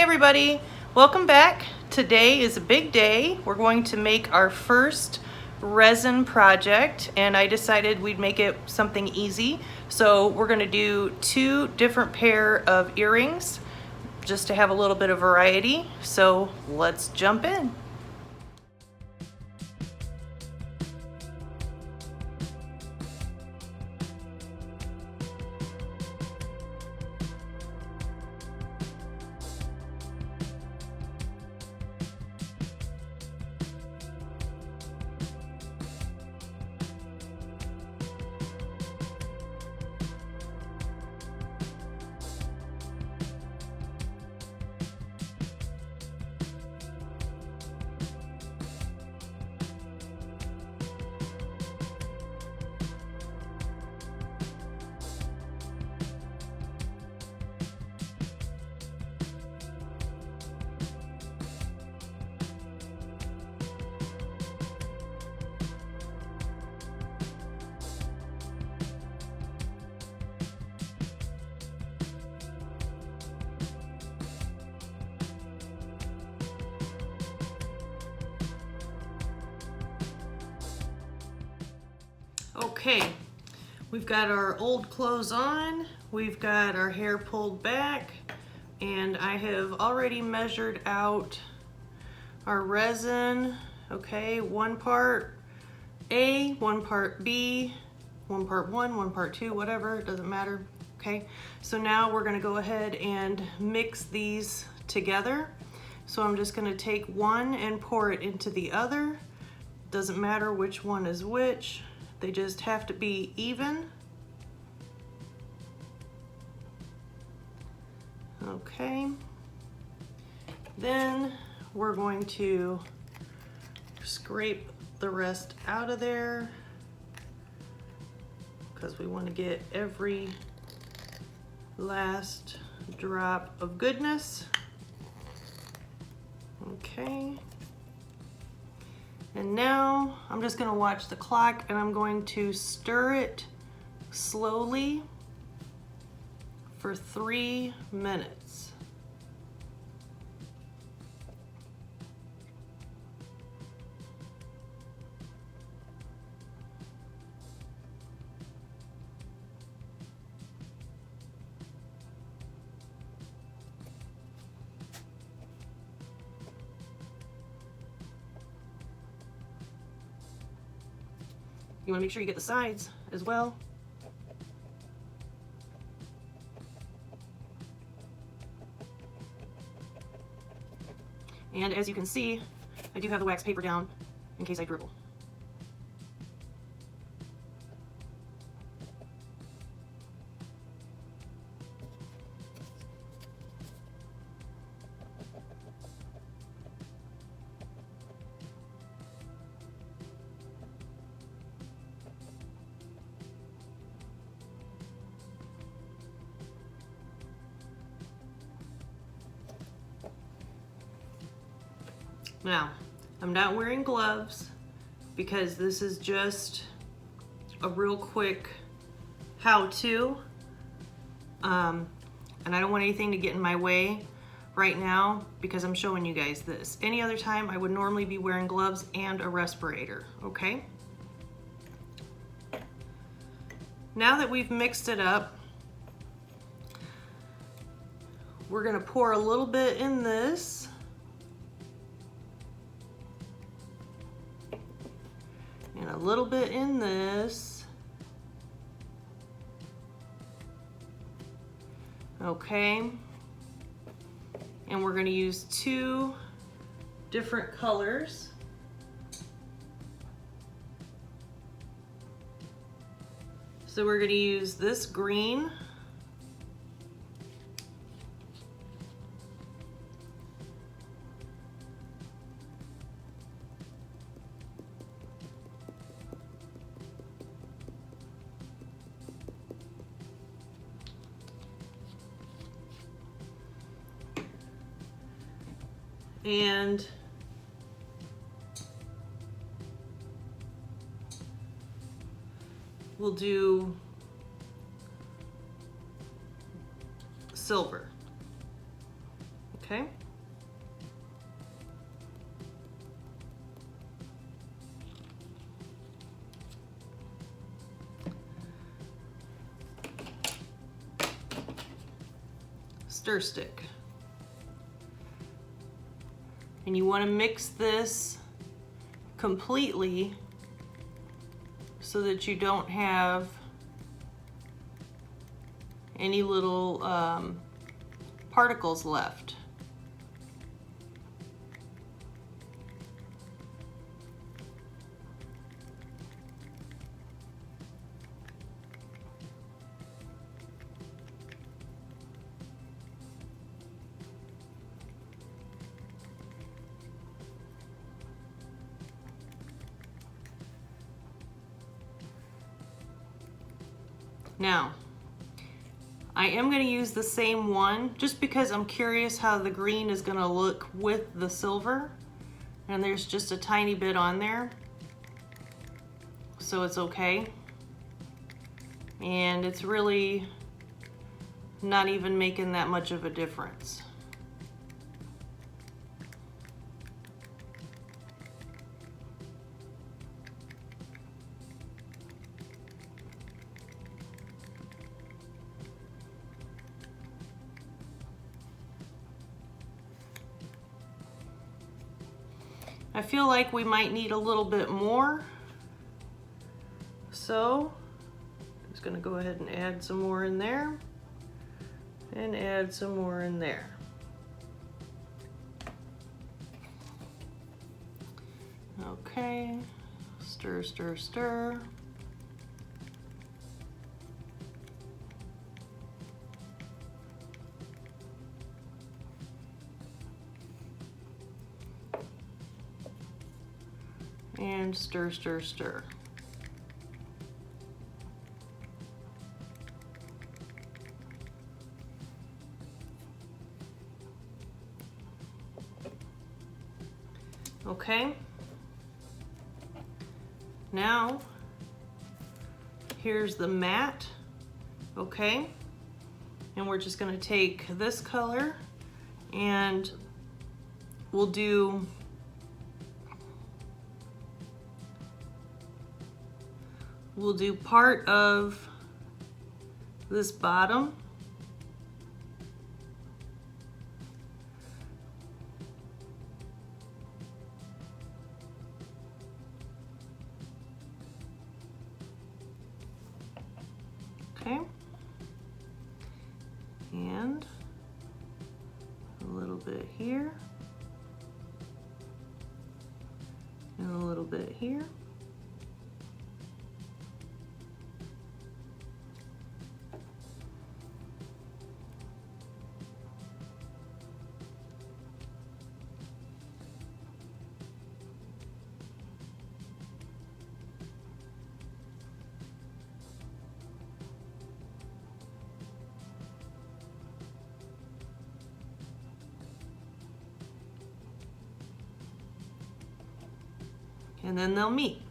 everybody, welcome back. Today is a big day. We're going to make our first resin project, and I decided we'd make it something easy. So we're going to do 2 different pair of earrings just to have a little bit of variety. So let's jump in. Okay, we've got our old clothes on, we've got our hair pulled back, and I have already measured out our resin. Okay, 1 part A, 1 part B, 1 part 1, 1 part 2, whatever, it doesn't matter. Okay, so now we're gonna go ahead and mix these together. So I'm just gonna take one and pour it into the other. Doesn't matter which one is which. They just have to be even. Okay. Then we're going to scrape the rest out of there because we want to get every last drop of goodness. Okay. And now I'm just gonna watch the clock and I'm going to stir it slowly for 3 minutes. You want to make sure you get the sides as well. And as you can see, I do have the wax paper down in case I dribble. Now, I'm not wearing gloves because this is just a real quick how-to. And I don't want anything to get in my way right now because I'm showing you guys this. Any other time I would normally be wearing gloves and a respirator, okay? Now that we've mixed it up, we're gonna pour a little bit in this. And a little bit in this. Okay. And we're going to use 2 different colors. So we're going to use this green. And we'll do silver. Okay. Okay. Stir stick. And you want to mix this completely so that you don't have any little particles left. Now, I am going to use the same one just because I'm curious how the green is going to look with the silver. And there's just a tiny bit on there, so it's okay. And it's really not even making that much of a difference. I feel like we might need a little bit more, so I'm just going to go ahead and add some more in there and add some more in there. Okay, stir, stir, stir. And stir, stir, stir. Okay. Now, here's the mat. Okay. And we're just going to take this color and we'll do part of this bottom. Okay. And a little bit here. And a little bit here. And then they'll meet.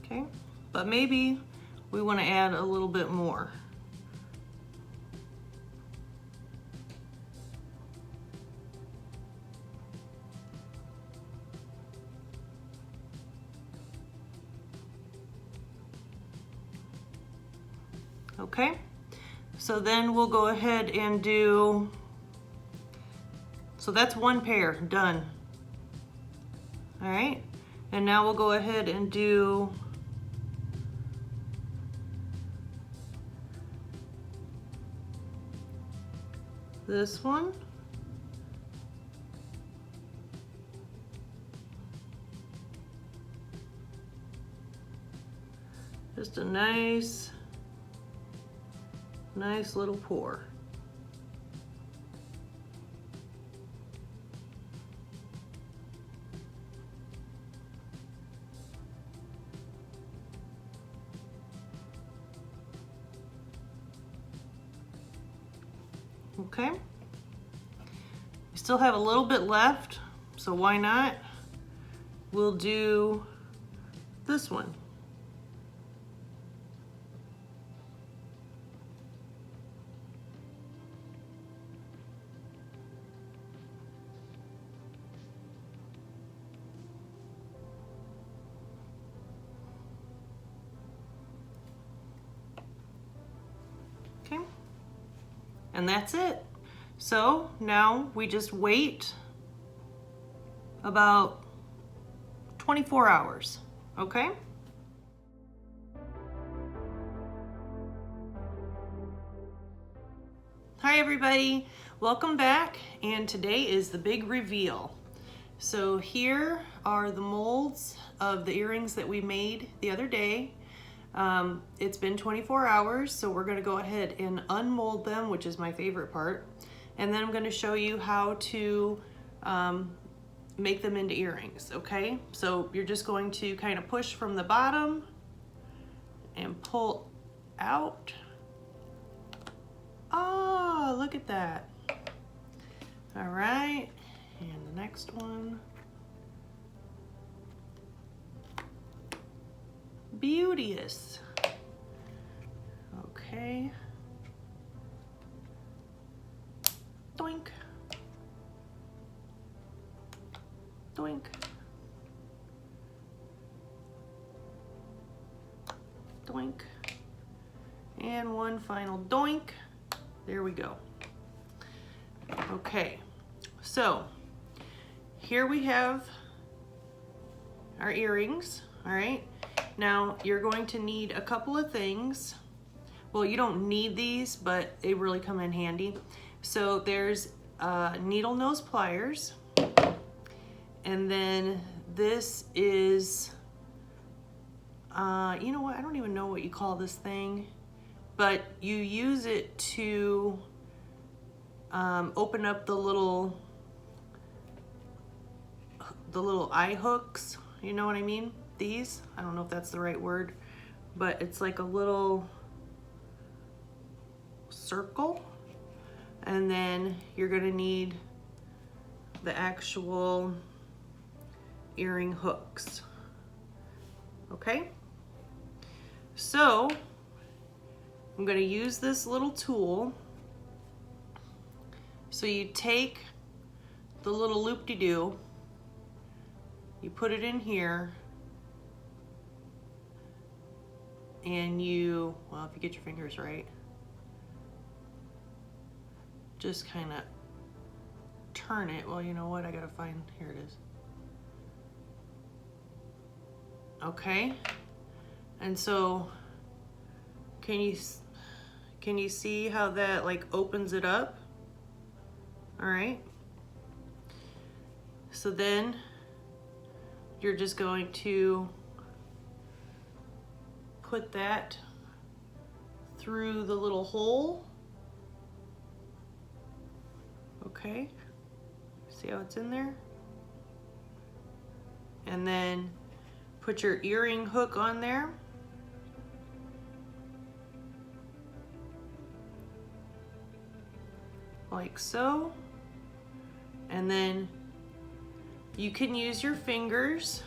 Okay, but maybe we want to add a little bit more. Okay, so then we'll go ahead and do, so that's one pair done. All right, and now we'll go ahead and do this one. Just a nice little pour. Okay, we still have a little bit left, so why not? We'll do this one. And that's it. So now we just wait about 24 hours, okay? Hi everybody, welcome back, and today is the big reveal. So here are the molds of the earrings that we made the other day. It's been 24 hours, so we're gonna go ahead and unmold them, which is my favorite part. And then I'm gonna show you how to make them into earrings, okay? So you're just going to kind of push from the bottom and pull out. Oh, look at that. All right, and the next one. Beauteous. Okay. Doink. Doink. Doink. And one final doink. There we go. Okay, so here we have our earrings, all right? Now you're going to need a couple of things. Well, you don't need these, but they really come in handy. So there's needle nose pliers, and then this is, you know what, I don't even know what you call this thing, but you use it to open up the little eye hooks, you know what I mean? These, I don't know if that's the right word, but it's like a little circle, and then you're gonna need the actual earring hooks, okay? So I'm gonna use this little tool. So you take the little loop-de-doo, you put it in here, and you, well, if you get your fingers right, just kind of turn it. Well, you know what, I gotta find, here it is. Okay, and so can you see how that like opens it up? All right, so then you're just going to put that through the little hole. Okay, see how it's in there? And then put your earring hook on there. Like so. And then you can use your fingers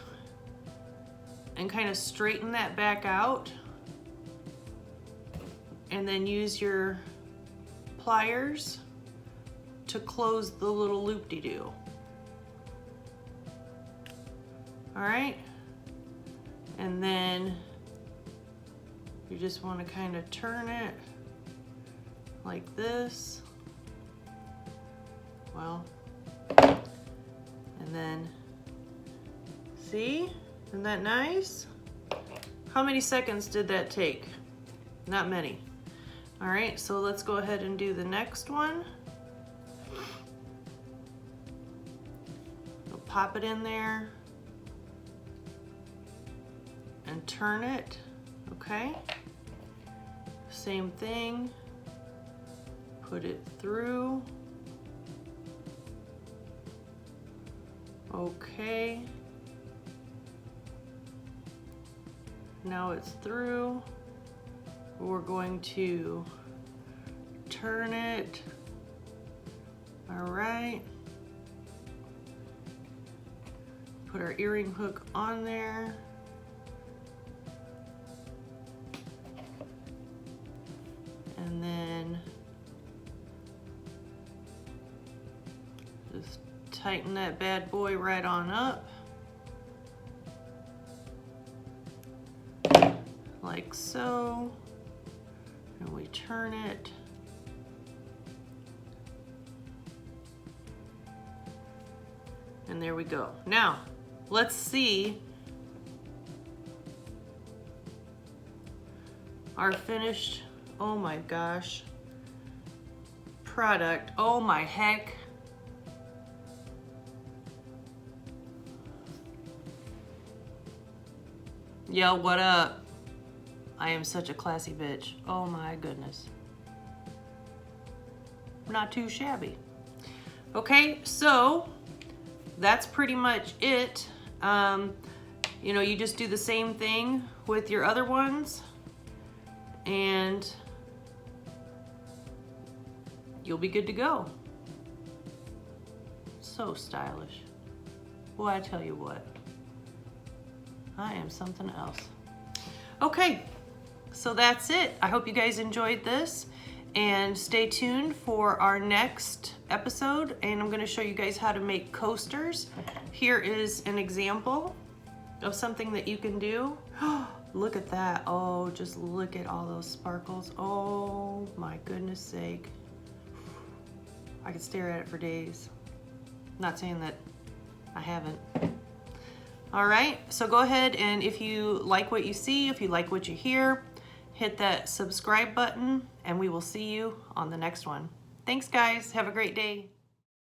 and kind of straighten that back out, and then use your pliers to close the little loop-de-doo. All right, and then you just want to kind of turn it like this. Well, and then see, isn't that nice? How many seconds did that take? Not many. All right, so let's go ahead and do the next one. We'll pop it in there and turn it, okay? Same thing, put it through. Okay. Now it's through. We're going to turn it. All right. Put our earring hook on there. And then just tighten that bad boy right on up. Like so. And we turn it. And there we go. Now, let's see our finished, oh my gosh, product. Oh my heck. Yo, what up? I am such a classy bitch. Oh my goodness. Not too shabby. Okay, so that's pretty much it. You know, you just do the same thing with your other ones and you'll be good to go. So stylish. Well, I tell you what, I am something else. Okay, so that's it. I hope you guys enjoyed this, and stay tuned for our next episode, and I'm gonna show you guys how to make coasters. Here is an example of something that you can do. Look at that. Oh, just look at all those sparkles. Oh my goodness sake. I could stare at it for days. Not saying that I haven't. All right, so go ahead, and if you like what you see, if you like what you hear, hit that subscribe button, and we will see you on the next one. Thanks, guys. Have a great day.